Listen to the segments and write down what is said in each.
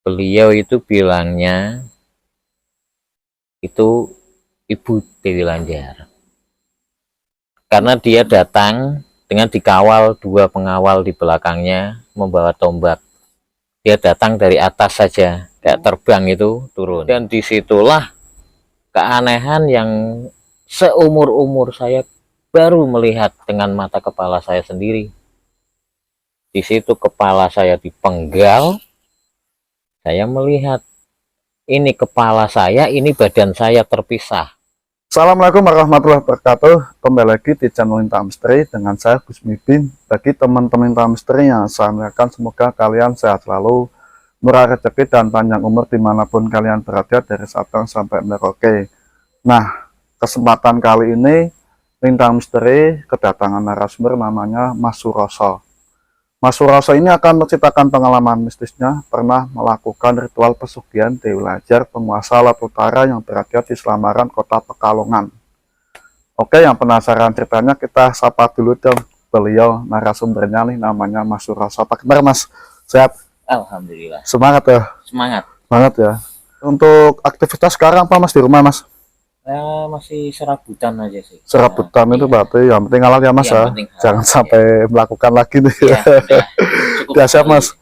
Beliau itu bilangnya itu Ibu Dewi Lanjar, karena dia datang dengan dikawal 2 pengawal di belakangnya membawa tombak. Dia datang dari atas saja, kayak terbang itu turun. Dan disitulah keanehan yang seumur-umur saya baru melihat dengan mata kepala saya sendiri. Di situ kepala saya dipenggal, saya melihat ini kepala saya, ini badan saya terpisah. Assalamualaikum warahmatullahi wabarakatuh. Kembali lagi di channel Lintang Misteri dengan saya Gus Midin. Bagi teman-teman Lintang Misteri yang saya muliakan, semoga kalian sehat selalu, murah rezeki dan panjang umur dimanapun kalian berada dari Sabang sampai Merauke. Nah, kesempatan kali ini Lintang Misteri kedatangan narasumber namanya Mas Suroso. Mas Suroso ini akan menceritakan pengalaman mistisnya pernah melakukan ritual pesugihan Dewi Lanjar, penguasa Laut Utara yang berada di selamaran kota Pekalongan. Oke, yang penasaran ceritanya kita sapa dulu dong beliau narasumbernya nih, namanya Mas Suroso. Apa kabar Mas? Sehat? Alhamdulillah. Semangat ya? Semangat. Semangat ya. Untuk aktivitas sekarang apa Mas di rumah Mas? Masih serabutan aja sih. Serabutan itu berarti yang penting halal ya Mas ya. Jangan sampai melakukan lagi nih. Iya, Udah siap Mas?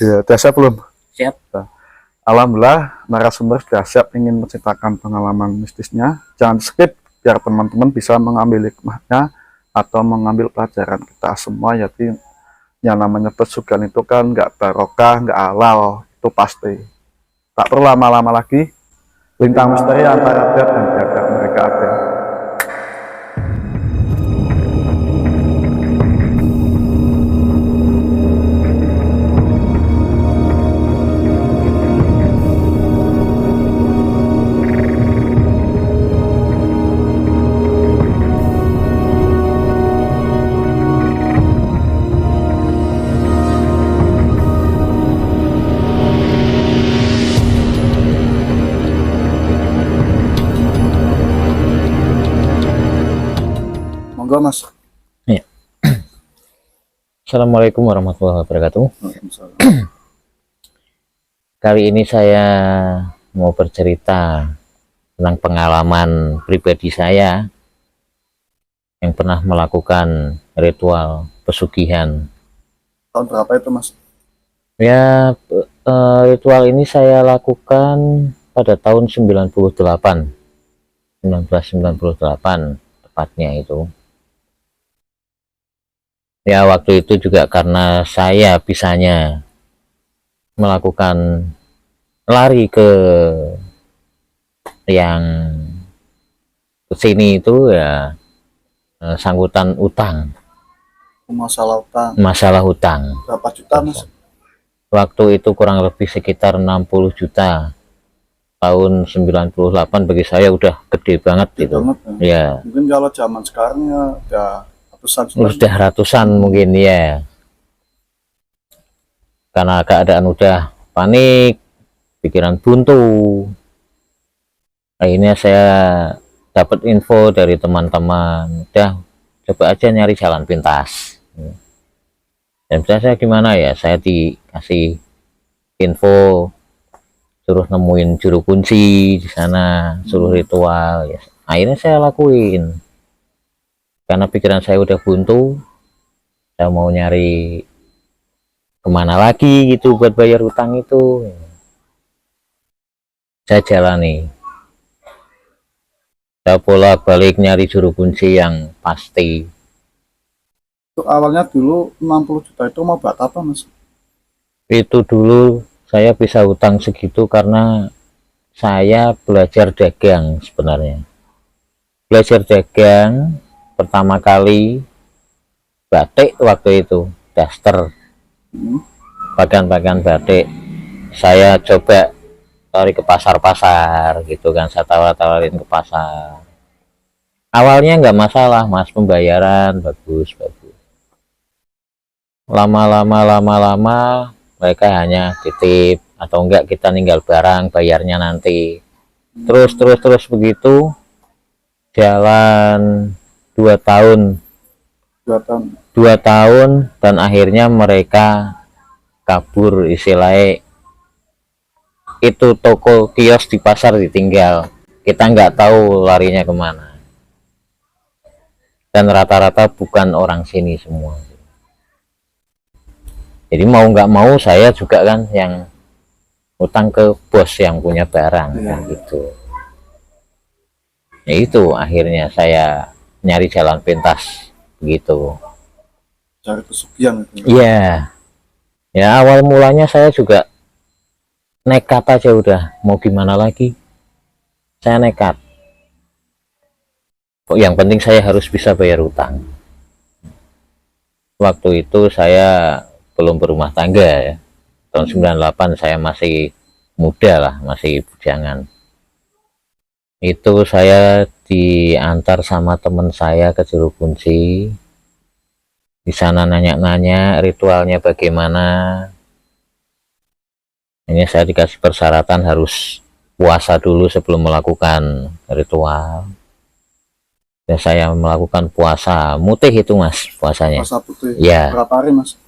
Iya, udah siap belum? Siap. Nah, alhamdulillah narasumber sudah siap ingin menceritakan pengalaman mistisnya. Jangan skip biar teman-teman bisa mengambil hikmahnya atau mengambil pelajaran kita semua. Jadi yang namanya pesugihan itu kan nggak barokah, nggak halal, itu pasti. Tak perlu lama-lama lagi. Lintang Misteri antara Rakyat dan Jagat mereka ada. Monggo Mas. Ya. Assalamualaikum warahmatullahi wabarakatuh. Kali ini saya mau bercerita tentang pengalaman pribadi saya yang pernah melakukan ritual pesugihan. Tahun berapa itu Mas? Ya, ritual ini saya lakukan pada tahun 1998 tepatnya itu. Ya, waktu itu juga karena saya bisanya melakukan lari ke yang kesini itu ya sangkutan utang, masalah utang. Berapa juta Mas? Waktu itu kurang lebih sekitar 60 juta. Tahun 98 bagi saya udah gede banget gitu. Ya. Mungkin kalau zaman sekarang ya udah ratusan. Udah ratusan mungkin ya. Karena keadaan udah panik, pikiran buntu. Akhirnya saya dapat info dari teman-teman, udah coba aja nyari jalan pintas. Dan saya gimana ya, saya dikasih info suruh nemuin juru kunci di sana, suruh ritual ya. Akhirnya saya lakuin. Karena pikiran saya udah buntu, saya mau nyari kemana lagi gitu buat bayar utang itu. Saya jalani. Saya bolak-balik nyari juru kunci yang pasti. Itu awalnya dulu 60 juta itu mau buat apa Mas? Itu dulu saya bisa utang segitu karena saya belajar dagang sebenarnya. Belajar dagang pertama kali batik waktu itu, daster, bagian-bagian batik. Saya coba tarik ke pasar-pasar gitu kan, saya tawarin ke pasar. Awalnya nggak masalah Mas, pembayaran bagus. Lama-lama mereka hanya titip atau enggak kita ninggal barang, bayarnya nanti. Terus begitu jalan 2 tahun. 2 tahun dan akhirnya mereka kabur istilahnya, itu toko kios di pasar ditinggal, kita nggak tahu larinya kemana, dan rata-rata bukan orang sini semua. Jadi mau nggak mau saya juga kan yang utang ke bos yang punya barang, kan gitu. Ya itu akhirnya saya nyari jalan pintas begitu. Cari pesugihan itu. Iya, ya awal mulanya saya juga nekat aja, udah mau gimana lagi, saya nekat. Yang penting saya harus bisa bayar utang. Waktu itu saya belum berumah tangga ya, tahun 98 saya masih muda lah, masih bujangan. Itu saya diantar sama teman saya ke Juru Kunci. Di sana nanya-nanya ritualnya bagaimana. Ini saya dikasih persyaratan harus puasa dulu sebelum melakukan ritual. Dan saya melakukan puasa mutih itu mas, puasanya. Puasa putih. Ya. Berapa hari mas?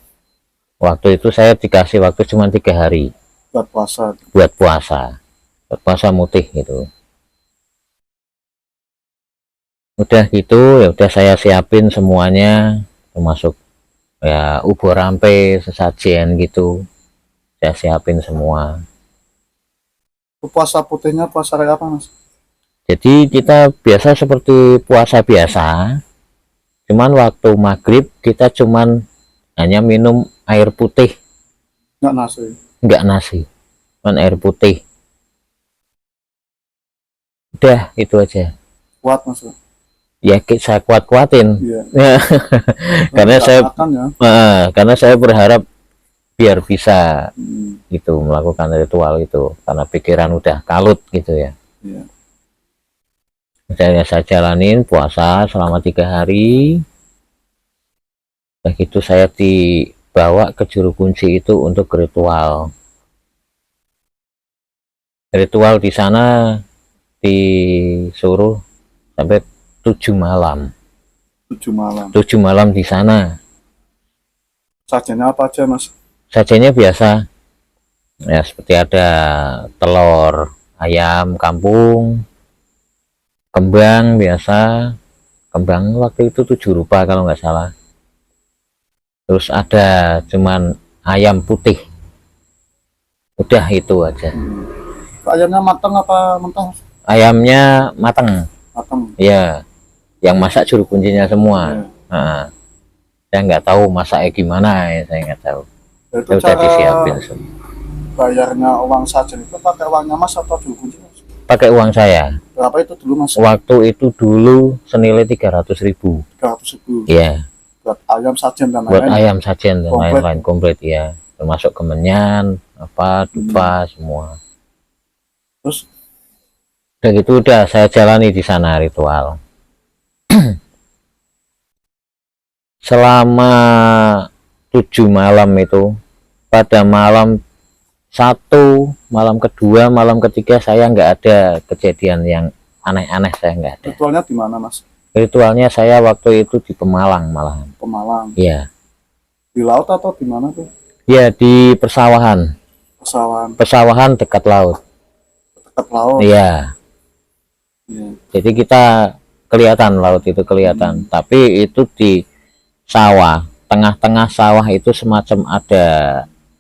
Waktu itu saya dikasih waktu cuma 3 hari. Buat puasa. Buat puasa. Buat puasa mutih gitu. Udah gitu ya udah saya siapin semuanya, termasuk ya ubur rampe, sesajen gitu. Saya siapin semua. Puasa putihnya puasa kayak apa mas? Jadi kita biasa seperti puasa biasa, cuman waktu maghrib kita cuman hanya minum air putih, Nggak nasi. nggak nasi, cuman air putih. Udah itu aja. Kuat mas? Ya saya kuat-kuatin. Iya. Karena saya makan, ya. karena saya berharap biar bisa gitu melakukan ritual itu, karena pikiran udah kalut gitu ya. Iya. Saya jalanin puasa selama 3 hari. Begitu saya dibawa ke Juru Kunci itu untuk ritual. Ritual di sana disuruh sampai 7 malam. 7 malam. 7 malam di sana. Sajiannya apa aja mas? Sajiannya biasa. Ya seperti ada telur ayam kampung, kembang biasa, kembang waktu itu 7 rupa kalau nggak salah. Terus ada cuman ayam putih. Udah itu aja. Ayamnya matang apa mentah? Ayamnya matang. Matang. Ya, yang masak Juru Kuncinya semua. Nah, saya nggak tahu masaknya gimana ya, saya nggak tahu. Itu udah disiapin semua. Bayarnya uang sajen itu pakai uangnya mas atau Juru Kunci mas? Pakai uang saya. Berapa itu dulu mas? Waktu itu dulu senilai 300.000. 300.000. Iya. Buat ayam sajen dan Buat lain-lain. ayam sajen dan lain-lain komplit ya, termasuk kemenyan, apa dupa semua. Terus? Udah gitu udah saya jalani di sana ritual. Selama 7 malam itu, pada malam 1, malam kedua, malam ketiga saya nggak ada kejadian yang aneh-aneh, saya nggak ada. Ritualnya di mana mas? Ritualnya saya waktu itu di Pemalang malahan. Pemalang. Iya. Di laut atau di mana tuh? Ya di persawahan. Persawahan dekat laut. Dekat laut. Iya. Jadi kita kelihatan laut itu kelihatan, tapi itu di sawah, tengah-tengah sawah itu semacam ada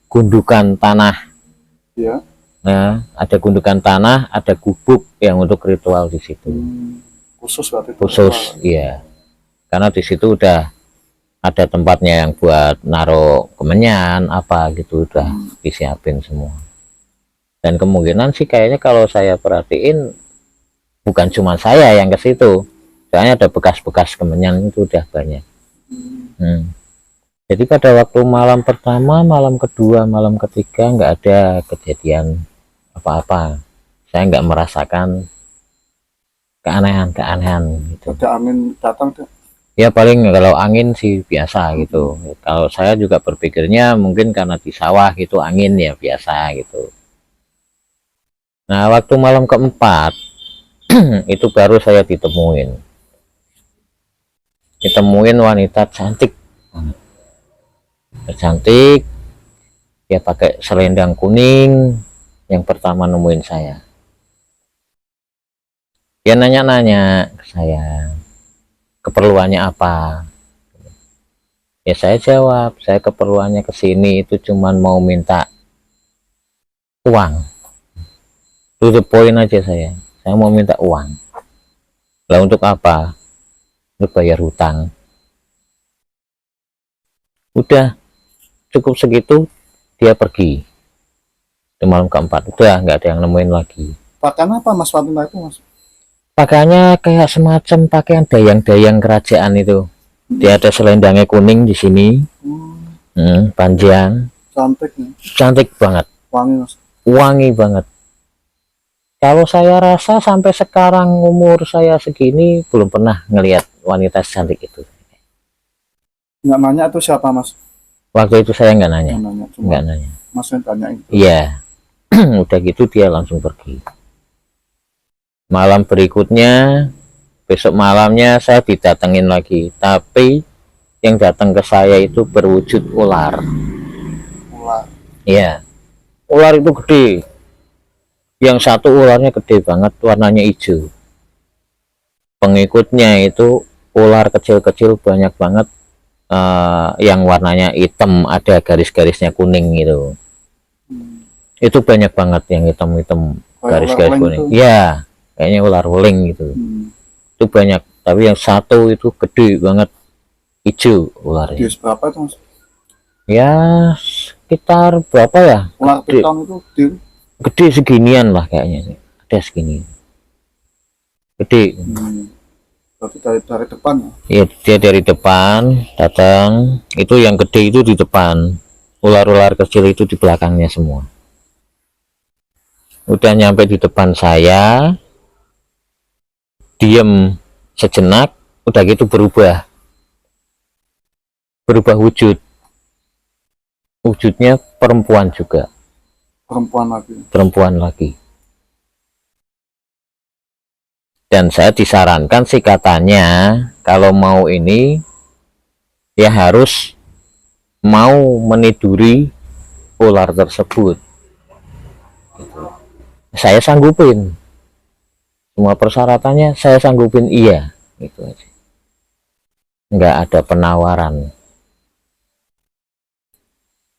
gundukan tanah. Iya. Nah, ada gundukan tanah, ada gubuk yang untuk ritual di situ. Khusus berarti. Khusus, iya. Karena di situ udah ada tempatnya yang buat naruh kemenyan apa gitu, udah disiapin semua. Dan kemungkinan sih kayaknya kalau saya perhatiin bukan cuma saya yang ke situ, soalnya ada bekas-bekas kemenyan itu udah banyak. Jadi pada waktu malam pertama, malam kedua, malam ketiga nggak ada kejadian apa-apa. Saya nggak merasakan keanehan-keanehan gitu. Ada angin datang tuh? Ya paling kalau angin sih biasa gitu. Kalau saya juga berpikirnya mungkin karena di sawah gitu angin ya biasa gitu. Nah waktu malam keempat itu baru saya ditemuin wanita cantik, dia pakai selendang kuning yang pertama nemuin saya. Dia nanya-nanya ke saya, keperluannya apa. Ya saya jawab, saya keperluannya ke sini itu cuman mau minta uang. To the point aja saya mau minta uang. Lah untuk apa? Untuk bayar hutang. Udah cukup segitu, dia pergi. Di malam keempat, udah nggak ada yang nemuin lagi. Pakaian apa Mas Fatima itu Mas? Pakaiannya kayak semacam pakaian dayang-dayang kerajaan itu. Dia ada selendangnya kuning di sini, panjang, Cantik nih. cantik banget, Wangi Mas. wangi banget. Kalau saya rasa sampai sekarang umur saya segini belum pernah ngelihat wanita cantik itu. Nggak nanya itu siapa Mas? Waktu itu saya nggak nanya, Nggak nanya, cuma nggak nanya. Mas yang tanyain. Iya, udah gitu dia langsung pergi. Malam berikutnya, besok malamnya saya didatengin lagi, tapi yang datang ke saya itu berwujud ular. Ular. Iya, ular itu gede. Yang satu ularnya gede banget, warnanya hijau. Pengikutnya itu ular kecil-kecil banyak banget, yang warnanya hitam, ada garis-garisnya kuning gitu. Itu banyak banget yang hitam-hitam, garis-garis kuning. Iya, kayaknya ular weling gitu. Itu banyak, tapi yang satu itu gede banget, hijau ularnya. Dia berapa itu Mas? Ya sekitar berapa ya, Ular piton itu gede seginian lah kayaknya, ada segini, gede. Berarti dari depan ya? Iya, dia dari depan datang, itu yang gede itu di depan, ular-ular kecil itu di belakangnya semua. Udah nyampe di depan saya, diem sejenak, udah gitu berubah wujud. Wujudnya perempuan juga, perempuan lagi. Dan saya disarankan sih katanya, kalau mau ini ya harus mau meniduri ular tersebut. Saya sanggupin, semua persyaratannya saya sanggupin, iya gitu aja, nggak ada penawaran.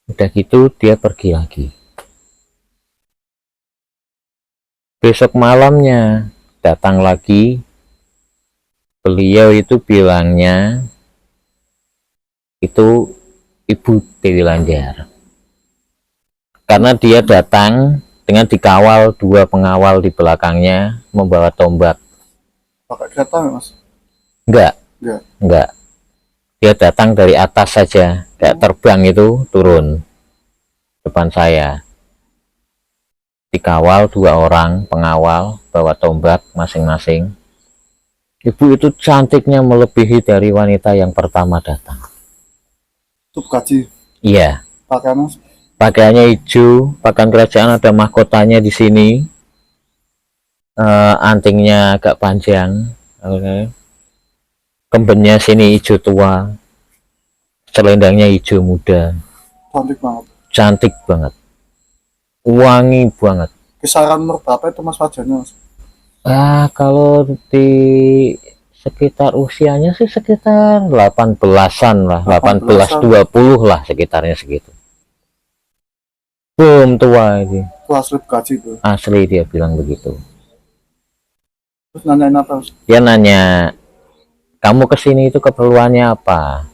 Udah gitu dia pergi lagi. Besok malamnya datang lagi, beliau itu bilangnya itu Ibu Dewi Lanjar, karena dia datang dengan dikawal 2 pengawal di belakangnya membawa tombak. Pakai kereta ya Mas? Enggak, dia datang dari atas saja, kayak terbang itu, turun depan saya, dikawal 2 orang pengawal bawa tombak masing-masing. Ibu itu cantiknya melebihi dari wanita yang pertama datang. Itu gaji? Iya. Pakaiannya hijau, pakaian kerajaan, ada mahkotanya di sini, antingnya agak panjang, kembennya sini hijau tua, selendangnya hijau muda. Cantik banget, wangi banget. Kisaran umur berapa itu Mas wajahnya Mas? Kalau di sekitar usianya sih sekitar 18-an lah, 18-20 lah, sekitarnya segitu. Belum tua ini. Itu asli gaji itu? Asli, dia bilang begitu. Terus nanyain apa Mas? Dia nanya, kamu kesini itu keperluannya apa?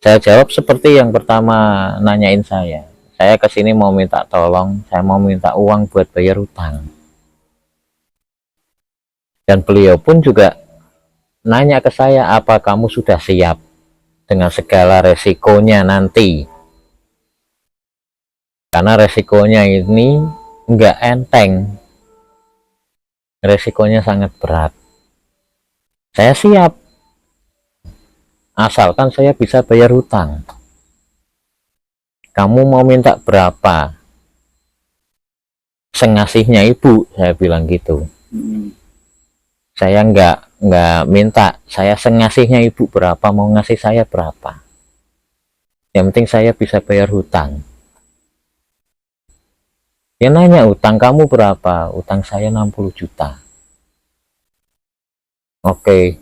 Saya jawab seperti yang pertama nanyain saya kesini mau minta tolong, saya mau minta uang buat bayar hutang. Dan beliau pun juga nanya ke saya, apa kamu sudah siap dengan segala resikonya nanti? Karena resikonya ini enggak enteng, resikonya sangat berat. Saya siap, asalkan saya bisa bayar hutang. Kamu mau minta berapa? Sengasihnya ibu, saya bilang gitu. Saya enggak minta, saya sengasihnya ibu berapa, mau ngasih saya berapa. Yang penting saya bisa bayar hutang. Dia nanya, utang kamu berapa? Utang saya 60 juta. Oke.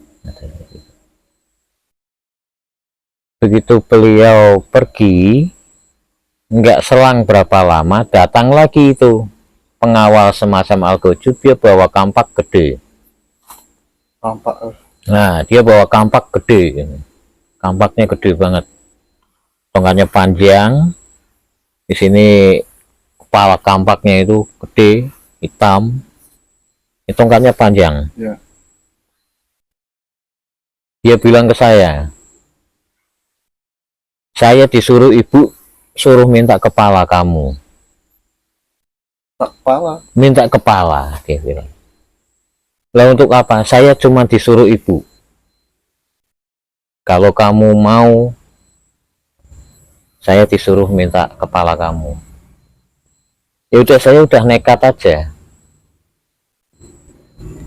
Begitu beliau pergi, nggak selang berapa lama, datang lagi itu pengawal semacam Al-Gojub. Dia bawa kampak gede. Tampak. Nah, dia bawa kampak gede. Kampaknya gede banget. Tongkatnya panjang. Di sini kepala kampaknya itu gede, hitam. Tongkatnya panjang. Ya. Dia bilang ke saya disuruh ibu suruh minta kepala kamu. Tak kepala. Minta kepala, dia bilang. Lah untuk apa? Saya cuma disuruh ibu. Kalau kamu mau, saya disuruh minta kepala kamu. Ya udah, saya udah nekat aja.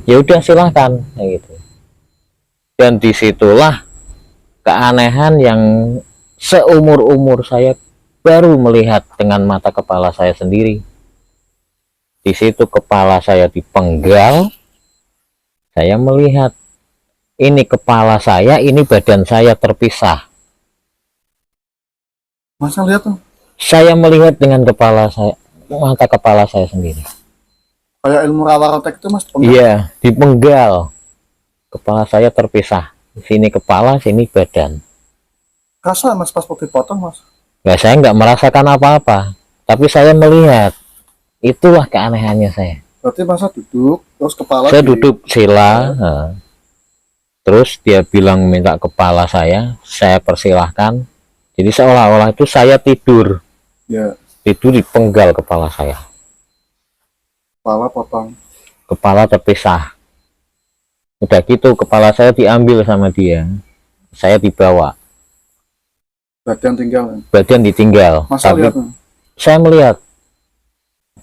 Ya udah, silahkan, gitu. Dan disitulah keanehan yang seumur-umur saya baru melihat dengan mata kepala saya sendiri. Di situ kepala saya dipenggal, saya melihat ini kepala saya, ini badan saya terpisah. Masa lihat tuh? Saya melihat dengan kepala saya, mata kepala saya sendiri. Kayak ilmu rawarotek itu mas. Iya, dipenggal. Kepala saya terpisah. Sini kepala, sini badan. Rasa mas pas dipotong mas. Nah, saya nggak merasakan apa-apa, tapi saya melihat. Itulah keanehannya saya. Berarti masa duduk, terus kepala Saya duduk sila, terus dia bilang minta kepala saya persilahkan. Jadi seolah-olah itu saya tidur. Ya. Tidur dipenggal kepala saya. Kepala potong. Kepala terpisah. Udah gitu kepala saya diambil sama dia. Saya dibawa. Badan tinggal. Badan ditinggal. Masa Tapi lihat tuh? saya melihat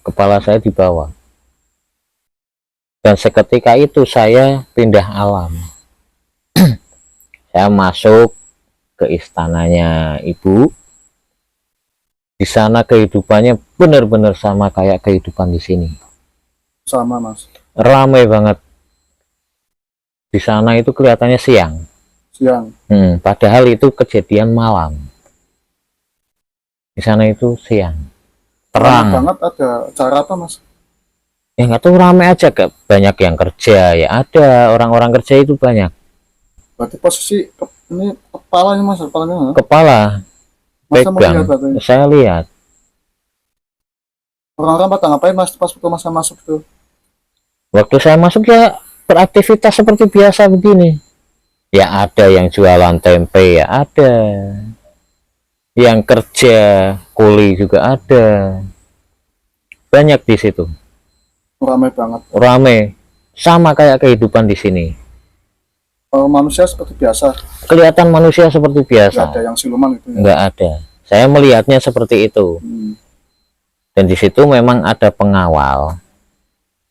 kepala saya dibawa. Dan seketika itu saya pindah alam. Saya masuk ke istananya ibu. Di sana kehidupannya benar-benar sama kayak kehidupan di sini. Sama mas. Ramai banget. Di sana itu kelihatannya siang. Siang. Padahal itu kejadian malam. Di sana itu siang. Terang. Ramai banget. Ada cara apa mas? Ya nggak tahu, ramai aja, banyak yang kerja ya, ada orang-orang kerja itu banyak. Berarti posisi ini kepalanya mas, kepalanya. Kepala Masa pegang, melihat saya lihat. Orang-orang pada ngapain mas pas waktu masa masuk tuh? Waktu saya masuk ya beraktivitas seperti biasa begini. Ya ada yang jualan tempe, ya ada. Yang kerja kuli juga ada. Banyak di situ. Ramai banget. Ramai, sama kayak kehidupan di sini. Manusia seperti biasa. Kelihatan manusia seperti biasa. Nggak ada yang siluman itu. Ya? Nggak ada. Saya melihatnya seperti itu. Dan di situ memang ada pengawal.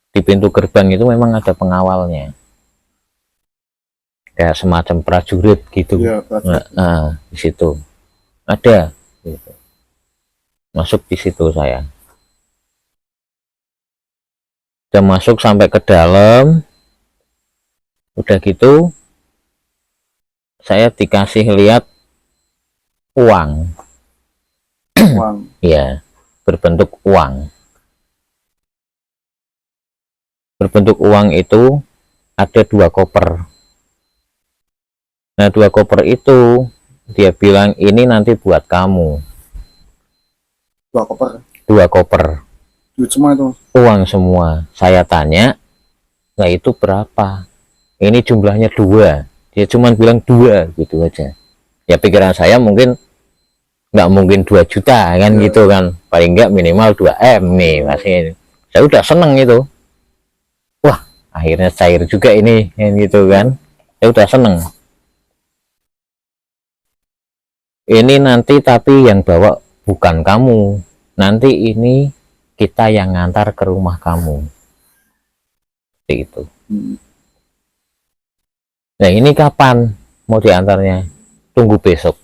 Di pintu gerbang itu memang ada pengawalnya. Kayak semacam prajurit gitu. Ya, prajurit. Nah, di situ ada. Gitu. Masuk di situ saya. Udah masuk sampai ke dalam. Udah gitu saya dikasih lihat uang. Uang. Ya, berbentuk uang. Berbentuk uang itu ada 2 koper. Nah, 2 koper itu dia bilang ini nanti buat kamu. 2 koper. 2 koper. Duit semua itu. Uang semua. Saya tanya, nah itu berapa? Ini jumlahnya 2. Dia cuma bilang 2 gitu aja. Ya pikiran saya mungkin nggak mungkin 2 juta kan, gitu kan. Paling nggak minimal 2 M nih masih. Saya udah seneng itu. Wah, akhirnya cair juga ini gitu kan. Saya udah seneng. Ini nanti tapi yang bawa bukan kamu. Nanti ini kita yang ngantar ke rumah kamu. Seperti itu. Nah, ini kapan mau diantarnya? Tunggu besok.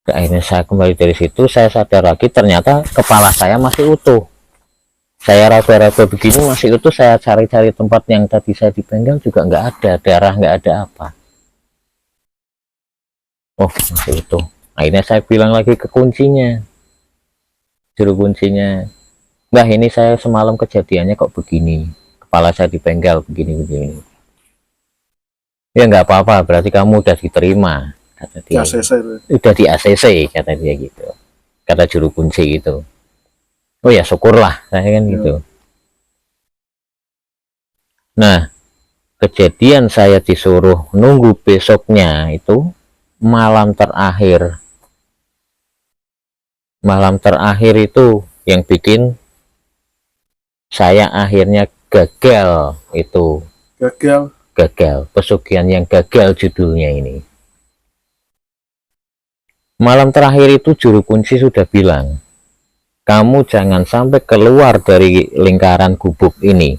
Akhirnya saya kembali dari situ, saya sadar lagi ternyata kepala saya masih utuh. Saya raba-raba begini masih utuh, saya cari-cari tempat yang tadi saya dipenggal juga nggak ada, darah nggak ada apa. Oh, masih utuh. Akhirnya saya bilang lagi ke kuncinya, juru kuncinya, "Mbah, ini saya semalam kejadiannya kok begini, kepala saya dipenggal begini-begini." "Ya nggak apa-apa, berarti kamu udah diterima," kata dia. Ya, saya itu. "Udah di ACC," kata dia gitu, kata juru kunci itu. Oh ya syukurlah, saya kan gitu. Nah, kejadian saya disuruh nunggu besoknya itu malam terakhir. Malam terakhir itu yang bikin saya akhirnya gagal itu. Gagal, pesugihan yang gagal judulnya ini. Malam terakhir itu juru kunci sudah bilang, "Kamu jangan sampai keluar dari lingkaran gubuk ini.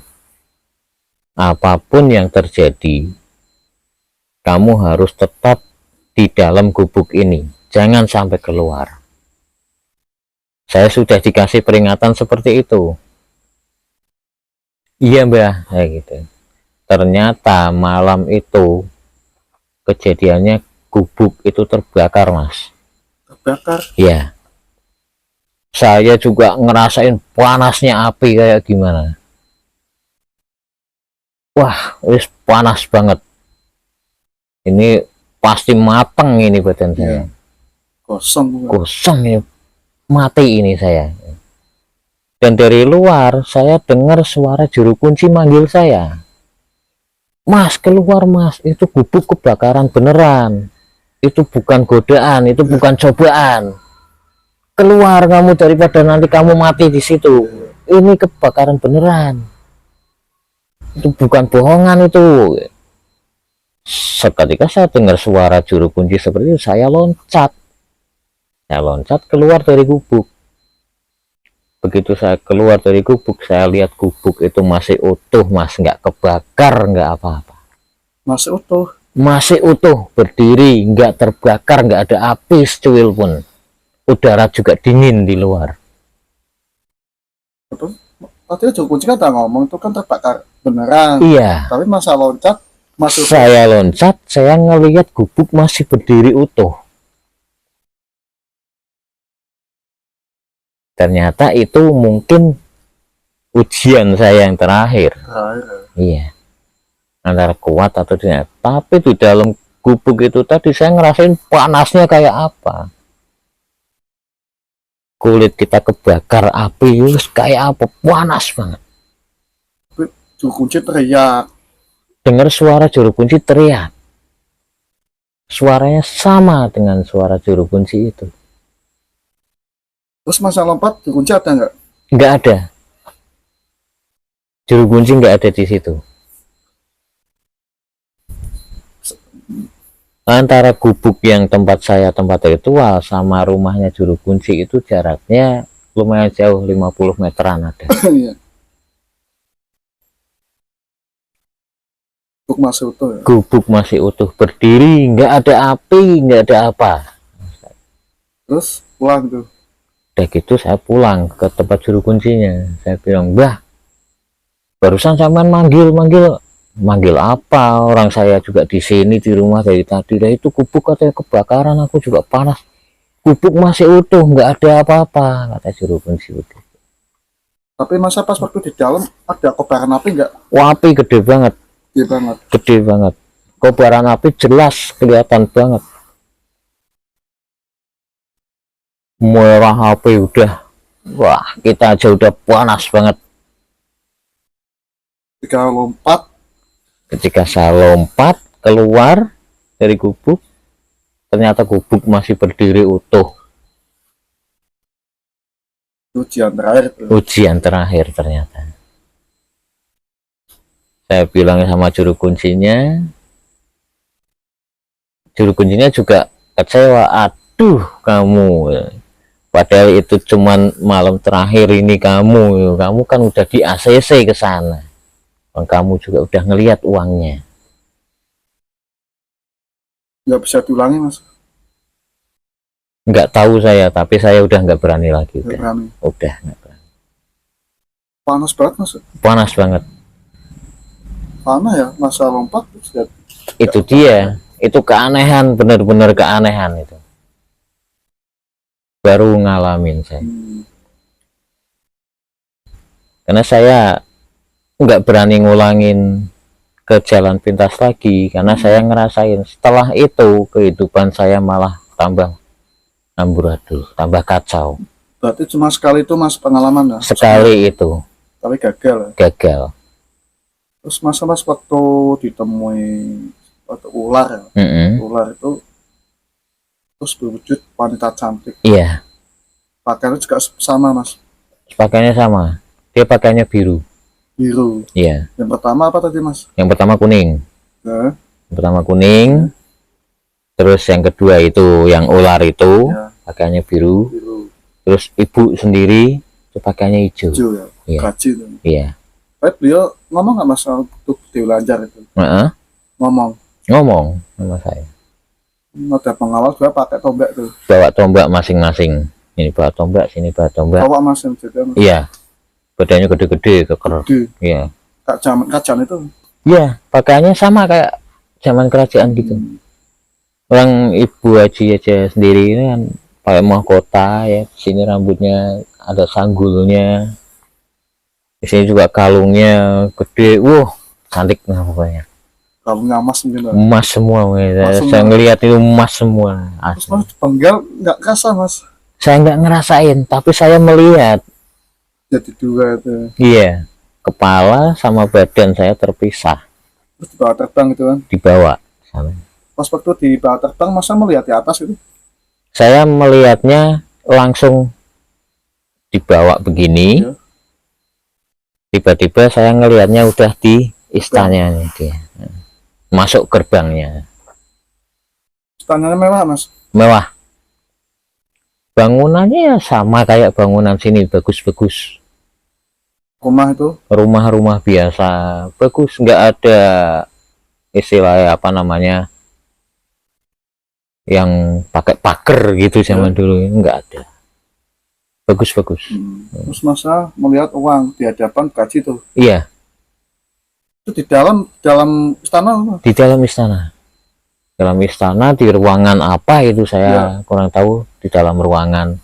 Apapun yang terjadi, kamu harus tetap di dalam gubuk ini. Jangan sampai keluar." Saya sudah dikasih peringatan seperti itu. "Iya Mbah," kayak gitu. Ternyata malam itu kejadiannya gubuk itu terbakar, Mas. Terbakar. Ya, saya juga ngerasain panasnya api kayak gimana. Wah, wis panas banget. Ini pasti mateng ini badan saya. Kosong. Kosong ya, mati ini saya. Dan dari luar saya dengar suara juru kunci manggil saya. "Mas, keluar Mas, itu gubuk kebakaran beneran. Itu bukan godaan, itu bukan cobaan. Keluar kamu daripada nanti kamu mati di situ. Ini kebakaran beneran. Itu bukan bohongan itu." Seketika saya dengar suara juru kunci seperti itu, saya loncat. Saya loncat keluar dari gubuk. Begitu saya keluar dari gubuk, saya lihat gubuk itu masih utuh, Mas, nggak kebakar, nggak apa-apa. Masih utuh. Masih utuh, berdiri, nggak terbakar, nggak ada api secuil pun. Udara juga dingin di luar. Betul. Tadi juru kunci kan tak ngomong itu kan terbakar beneran. Iya. Tapi masa loncat masuk. Saya loncat, saya ngelihat gubuk masih berdiri utuh. Ternyata itu mungkin ujian saya yang terakhir. Iya. Antara kuat atau tidak. Tapi di dalam gubuk itu tadi saya ngerasain panasnya kayak apa. Kulit kita kebakar api, kayak apa, panas banget. Juru kunci teriak. Dengar suara juru kunci teriak. Suaranya sama dengan suara juru kunci itu. Terus masa lompat juru kunci ada nggak? Nggak ada. Juru kunci nggak ada di situ. Antara gubuk yang tempat saya tempat ritual sama rumahnya juru kunci itu jaraknya lumayan jauh, 50 meteran ada. Gubuk masih utuh ya? Gubuk masih utuh, berdiri, nggak ada api, nggak ada apa. Terus pulang tuh. Udah gitu saya pulang ke tempat juru kuncinya. Saya bilang, "Mbah, barusan sampean manggil apa? Orang saya juga di sini di rumah dari tadi. Lah itu gubuk katanya kebakaran, aku juga panas. Gubuk masih utuh, nggak ada apa-apa," kata juru kunci itu. Tapi masa pas waktu di dalam ada kobaran api nggak? Wah, api gede banget. Gede banget. Gede banget. Kobaran api jelas kelihatan banget. Merah api udah. Wah, kita aja udah panas banget. Ketika saya lompat keluar dari gubuk, ternyata gubuk masih berdiri utuh. Ujian terakhir. Ujian terakhir ternyata. Saya bilang sama juru kuncinya juga kecewa. "Aduh kamu, padahal itu cuman malam terakhir ini kamu kan udah di ACC ke sana. Kamu juga udah ngelihat uangnya." Nggak bisa diulangi Mas? nggak tahu saya, tapi saya udah nggak berani lagi, Nggak udah berani. nggak berani. Panas banget mas. Panas banget. Panas ya, masa lompat terus lihat. Itu dia, itu keanehan, bener-bener keanehan itu. Baru ngalamin saya, karena saya nggak berani ngulangin ke jalan pintas lagi, karena saya ngerasain setelah itu kehidupan saya malah tambah amburadul, tambah kacau. Berarti cuma sekali itu mas pengalaman ya? Sekali itu Tapi gagal ya? gagal. Terus masa mas waktu ditemui waktu ular ya? Ular itu terus berwujud wanita cantik, Iya, pakaiannya juga sama mas, pakainya sama, dia pakainya biru. biru. Iya, Yang pertama apa tadi mas? yang pertama kuning. Ya, Yang pertama kuning, terus yang kedua itu yang ular itu ya, pakainya biru. biru. Terus ibu sendiri itu pakainya hijau. Hijau ya, Iya. gaji itu. Iya. Tapi beliau ngomong nggak mas untuk dilanjar itu? Ngomong. Ngomong sama saya. Ada pengawal juga pakai tombak tuh. Bawa tombak masing-masing. Ini bawa tombak, sini bawa tombak. Bawa mas yang jaga mas. Iya. Badannya gede-gede, keker. Gede. Iya. Kacan itu. Iya, pakaiannya sama kayak zaman kerajaan gitu. Orang ibu haji aja sendiri ini kan pakai mahkota ya. Sini rambutnya ada sanggulnya. Di sini juga kalungnya gede. Cantik nah pokoknya. Kalungnya emas mungkin lah. Emas semua, saya ngelihat itu emas semua. Terus mas penggal nggak kasar mas? Saya nggak ngerasain, tapi saya melihat. Jadi dua itu. Iya, kepala sama badan saya terpisah. Terus dibawa terbang itu kan? Dibawa sana. Pas waktu dibawa terbang masa melihat di atas itu? Saya melihatnya langsung dibawa begini. Iya. Tiba-tiba saya ngelihatnya udah di istananya dia. Masuk gerbangnya. Istananya mewah mas? Mewah. Bangunannya ya sama kayak bangunan sini, bagus-bagus. Rumah itu? Rumah-rumah biasa, bagus, nggak ada istilahnya apa namanya yang pakai pagar gitu zaman dulu, nggak ada. Bagus-bagus. Terus masa melihat uang di hadapan gaji tuh? Iya. Itu di dalam istana? Di dalam istana. Dalam istana di ruangan apa itu saya kurang tahu, di dalam ruangan.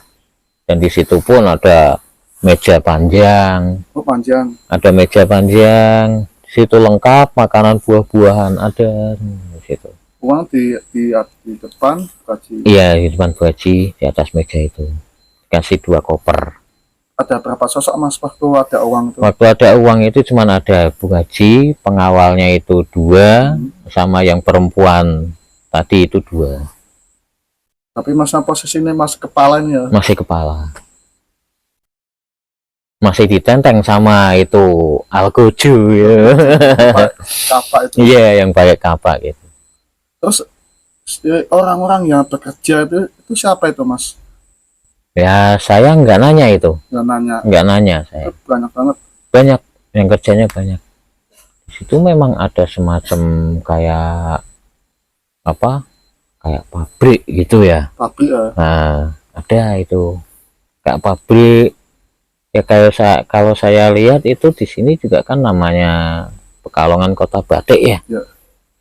Dan di situ pun ada meja panjang. Oh panjang. Ada meja panjang. Di situ lengkap makanan buah-buahan ada di situ. Uang di depan gaji. Iya, di depan gaji di atas meja itu. Kasih 2 koper. Ada berapa sosok mas waktu ada uang itu? Waktu ada uang itu cuman ada Bu Haji, pengawalnya itu 2, sama yang perempuan tadi itu 2. Tapi masa posisinya mas kepalanya? Masih kepala. Masih ditenteng sama itu algojo ya. Kapak itu. Iya, yang pakai kapak gitu. Terus orang-orang yang bekerja itu siapa itu mas? Ya saya nggak nanya itu. Nggak nanya saya. Banyak banget. Banyak yang kerjanya banyak. Di situ memang ada semacam kayak apa? Kayak pabrik gitu ya. Pabrik ya. Nah, ada itu kayak pabrik. Ya kayak kalau saya lihat itu di sini juga kan namanya Pekalongan Kota Batik ya.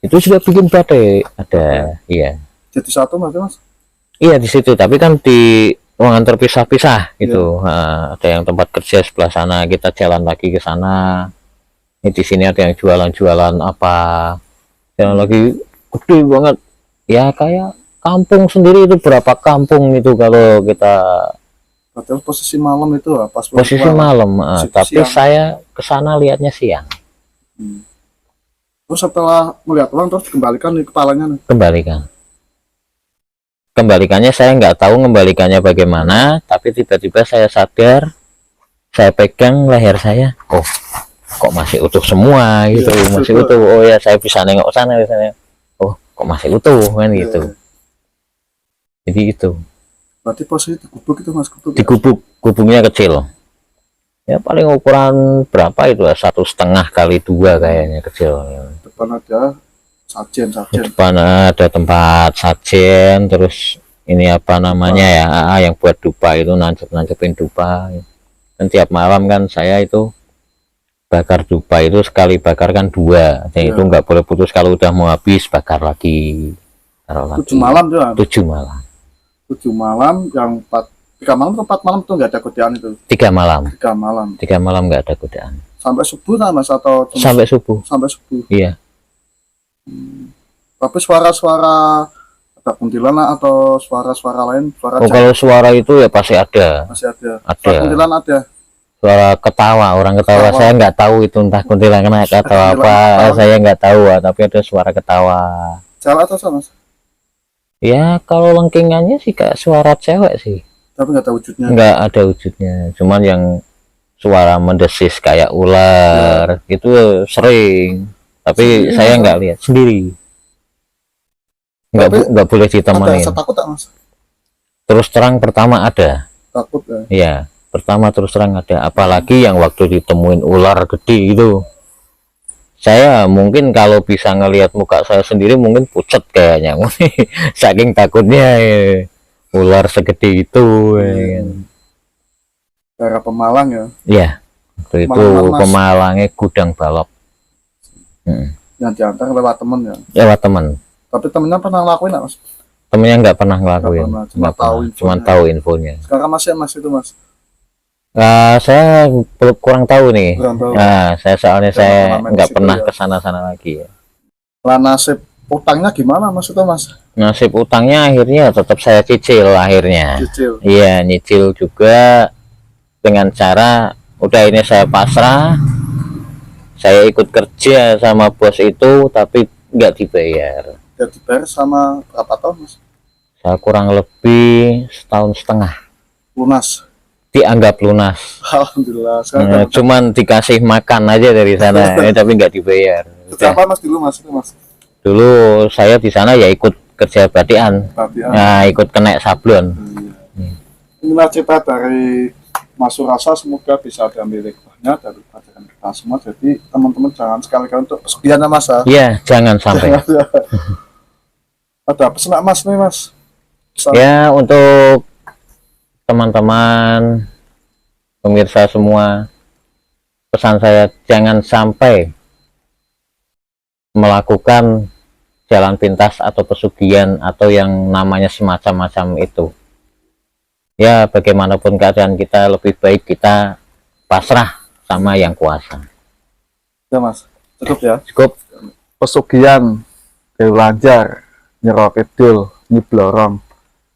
Itu juga bikin batik ada. Iya. Jadi satu mas? Iya di situ. Tapi kan di ruangan terpisah-pisah gitu. Ada yang tempat kerja sebelah sana, kita jalan lagi ke sana. Ini di sini ada yang jualan-jualan apa, jalan lagi gede banget ya, kayak kampung sendiri. Itu berapa kampung itu kalau kita Padahal posisi malam itu pas posisi malam, tapi siang. saya ke sana lihatnya siang. Terus setelah melihat uang terus dikembalikan di kepalanya nih. Kembalikannya saya nggak tahu ngembalikannya bagaimana, tapi tiba-tiba saya sadar, saya pegang leher saya, kok masih utuh semua gitu. Masih utuh. Oh ya, saya bisa nengok sana misalnya, kok masih utuh kan gitu. Jadi itu berarti posisi digubuk itu mas? Gubuknya kecil ya, paling ukuran berapa itu, 1,5 kali 2 kayaknya, kecil. Depan ada sajen. Depan ada tempat sajen, terus ini apa namanya ya, yang buat dupa itu, nancepin dupa. Dan tiap malam kan saya itu bakar dupa itu, sekali bakar kan 2, dan itu nggak boleh putus, kalau udah mau habis bakar lagi, taruh lagi. 7 malam tuh. 7 malam. 7 malam yang 3 malam atau 4 malam tuh nggak ada godaan itu. 3 malam. 3 malam. 3 malam nggak ada godaan. Sampai subuh kan Mas, atau Sampai subuh. Sampai subuh. Iya. Tapi suara-suara ada kuntilanak atau suara-suara lain, Kalau suara itu ya pasti ada. Masih ada. Ada. Suara kuntilanak ada. Suara ketawa, orang ketawa. Saya nggak tahu itu entah kuntilanak atau apa, saya nggak tahu, tapi ada suara ketawa. Cewek atau sama Mas? Ya kalau lengkingannya sih kayak suara cewek sih. Tapi nggak ada wujudnya. Nggak ada wujudnya, cuman yang suara mendesis kayak ular gitu sering. Tapi sendiri, saya nggak lihat sendiri. Nggak boleh ditemani. Ada takut tak Mas? Terus terang pertama ada. Takut ya? Iya, pertama terus terang ada. Apalagi yang waktu ditemuin ular gede itu. Saya mungkin kalau bisa ngelihat muka saya sendiri mungkin pucat kayaknya. Saking takutnya ular segede itu. Daerah Pemalang ya? Iya, waktu itu Pemalangnya Gudang Balok. Yang diantar lewat temen ya? Lewat teman. Tapi temennya pernah ngelakuin nggak Mas? Temennya nggak pernah ngelakuin. Cuma tahu infonya. Sekarang masih Mas itu Mas? Saya kurang tahu nih. Nah, soalnya saya nggak pernah ya? kesana-sana lagi ya. Lah nasib utangnya gimana Mas itu Mas? Nasib utangnya akhirnya tetap saya cicil akhirnya. Cicil? Iya, nyicil juga dengan cara udah ini saya pasrah. Saya ikut kerja sama bos itu tapi nggak dibayar. Nggak dibayar sama berapa tahun Mas? Saya kurang lebih 1,5 tahun. Lunas? Dianggap lunas. Alhamdulillah. Cuman dikasih makan aja dari sana, tapi nggak dibayar. Siapa Mas dulu Mas itu Mas? Dulu saya di sana ya ikut kerja batian. Nah, ikut kena sablon. Inilah cerita dari Mas Surasa, semoga bisa diambil hikmahnya dari pelajaran kita semua. Jadi teman-teman jangan sekali-kali untuk pesugihan ya Mas. Iya, jangan sampai. Ada pesan Mas nih Mas? Ya, untuk teman-teman pemirsa semua, pesan saya jangan sampai melakukan jalan pintas atau pesugihan atau yang namanya semacam-macam itu. Ya, bagaimanapun keadaan kita, lebih baik kita pasrah sama yang kuasa. Ya Mas, cukup ya? Cukup. Pesugihan, lanjar, nyerokidul, nyiblorong.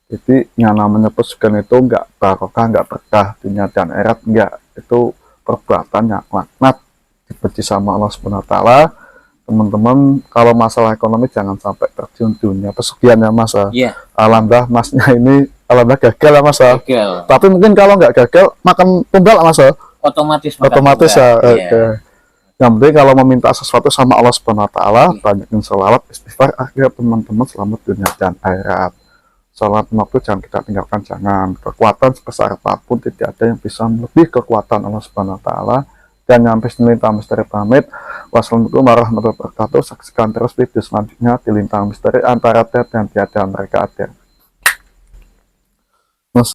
Jadi yang namanya pesugihan itu enggak barokah, enggak berkah, dunia dan akhirat, enggak. Itu perbuatan yang laknat, dibenci sama Allah SWT. Teman-teman, kalau masalah ekonomi jangan sampai terjun dunia pesugihan ya Mas. Iya. Alhamdulillah Masnya ini alhamdulillah gagal ya Mas. Gagal. Tapi mungkin kalau nggak gagal makan tumbal Mas. Otomatis ya. Oke. Yang penting kalau meminta sesuatu sama Allah SWT, banyakin sholawat, istighfar, akhirnya teman-teman selamat dunia dan akhirat. Sholat waktu jangan kita tinggalkan, jangan. Kekuatan sebesar apapun tidak ada yang bisa melebihi kekuatan Allah SWT. Dan nyampe sini Lintang Misteri pamit. Wassalamualaikum warahmatullahi wabarakatuh. Saksikan terus video selanjutnya di Lintang Misteri, antara dan tiada mereka ada. Mas.